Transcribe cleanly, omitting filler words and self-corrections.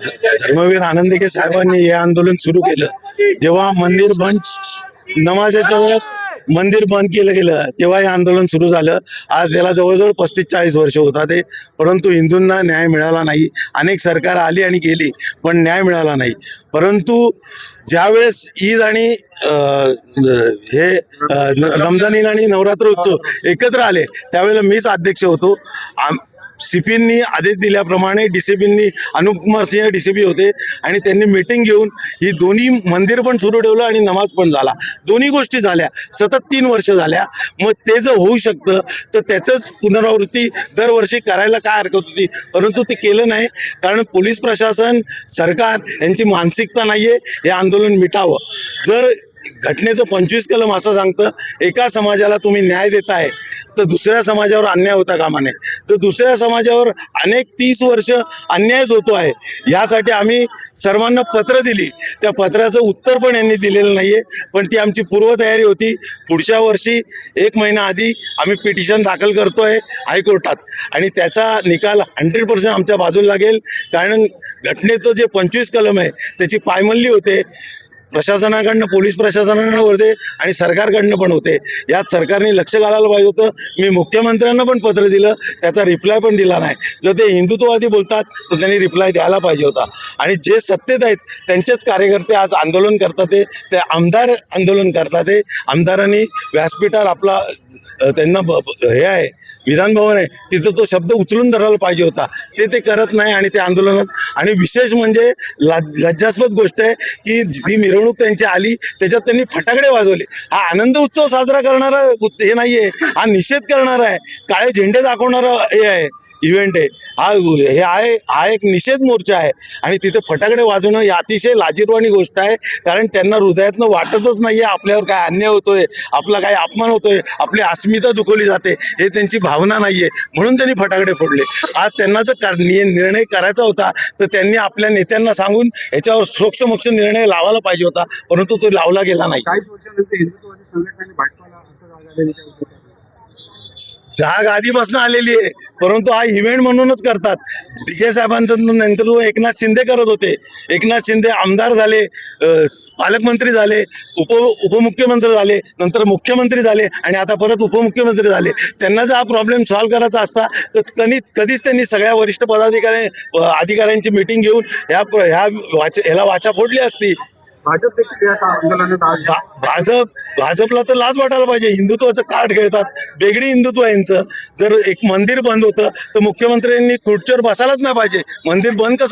धर्मवीर आनंदके साहेबांनी हे आंदोलन सुरू केलं जेव्हा मंदिर बंद, नमाजाच्या वेळेस मंदिर बंद केलं गेलं तेव्हा हे आंदोलन सुरू झालं. आज त्याला जवळजवळ 35-40 वर्ष होतात ते, परंतु हिंदूंना न्याय मिळाला नाही. अनेक सरकार आली आणि गेली पण न्याय मिळाला नाही. परंतु ज्यावेळेस ईद आणि रमजान ईद आणि नवरात्र उत्सव एकत्र आले त्यावेळेला मीच अध्यक्ष होतो. सीपींनी आदेश दिल्याप्रमाणे डीसीपींनी अनुपकुमार सिंह डीसीपी होते आणि त्यांनी मीटिंग घेऊन ही दोन्ही मंदिर पण सुरू ठेवलं आणि नमाज पण झाला. दोन्ही गोष्टी झाल्या. सतत 3 वर्ष झाल्या. मग ते जर होऊ शकतं तर त्याचंच पुनरावृत्ती दरवर्षी करायला काय हरकत होती, परंतु ते केलं नाही. कारण पोलीस प्रशासन, सरकार यांची मानसिकता नाहीये हे आंदोलन मिटावं. जर घटनेचं 25 कलम असं सांगतं एका समाजाला तुम्ही न्याय देताय तर दुसऱ्या समाजावर अन्याय होता कामा नये. तर दुसऱ्या समाजावर अनेक 30 वर्ष अन्यायच होतो आहे. यासाठी आम्ही सर्वांना पत्र दिली. त्या पत्राचं उत्तर पण यांनी दिलेलं नाहीये. पण ती आमची पूर्वतयारी होती. पुढच्या वर्षी 1 महिना आधी आम्ही पिटिशन दाखल करतोय हायकोर्टात आणि त्याचा निकाल 100% आमच्या बाजूला लागेल. कारण घटनेचं जे 25 कलम आहे त्याची पायमल्ली होते. प्रशासनाकडनं, पोलीस प्रशासनाकडनं होते आणि सरकारकडनं पण होते. यात सरकारने लक्ष घालायला पाहिजे होतं. मी मुख्यमंत्र्यांना पण पत्र दिलं, त्याचा रिप्लाय पण दिला नाही. जर ते हिंदुत्ववादी बोलतात तर त्यांनी रिप्लाय द्यायला पाहिजे होता. आणि जे सत्तेत आहेत त्यांचेच कार्यकर्ते आज आंदोलन करतात. ते आमदार आंदोलन करतात. आमदारांनी व्यासपीठावर आपला त्यांना हे आहे विधान भवन आहे तिथं तो शब्द उचलून धरायला पाहिजे होता. ते करत नाही आणि ते आंदोलनात. आणि विशेष म्हणजे लज्जास्पद गोष्ट आहे की जी मिरवणूक त्यांची आली त्याच्यात त्यांनी फटाकडे वाजवले. हा आनंद उत्सव साजरा करणारा हे नाहीये, हा निषेध करणारा आहे, काळे झेंडे दाखवणारा हे आहे इव्हेंट आहे. हा एक निषेध मोर्चा आहे आणि तिथे फटाकडे वाजवणं ही अतिशय लाजिरवाणी गोष्ट आहे. कारण त्यांना हृदयातनं वाटतच नाहीये आपल्यावर काय अन्याय होतोय, आपला काय अपमान होतोय, आपली अस्मिता दुखवली जाते हे त्यांची भावना नाहीये. म्हणून त्यांनी फटाकडे फोडले. आज त्यांना जर निर्णय करायचा होता तर त्यांनी आपल्या नेत्यांना सांगून ह्याच्यावर सोक्षमोक्ष निर्णय लावायला पाहिजे होता, परंतु तो लावला गेला नाही. 40 वर्षानंतर हिंदुत्ववादी संघटनांनी भाजपाला जाग आधीपासून आलेली आहे, परंतु हा इव्हेंट म्हणूनच करतात. DK साहेबांचं नेतृत्व एकनाथ शिंदे करत होते. एकनाथ शिंदे आमदार झाले, पालकमंत्री झाले, उपमुख्यमंत्री झाले, नंतर मुख्यमंत्री झाले आणि आता परत उपमुख्यमंत्री झाले. त्यांना जर हा प्रॉब्लेम सॉल्व्ह करायचा असता तर कधीच त्यांनी सगळ्या वरिष्ठ अधिकाऱ्यांची मीटिंग घेऊन ह्याला वाचा फोडली असती. भाजप देखील या आंदोलनात भाजपला तर लाज वाटायला पाहिजे. हिंदुत्वाचं कार्ड खेळतात, वेगळी हिंदुत्व यांचं. जर एक मंदिर बंद होतं तर मुख्यमंत्र्यांनी खुर्चीवर बसायलाच नाही पाहिजे. मंदिर बंद कसं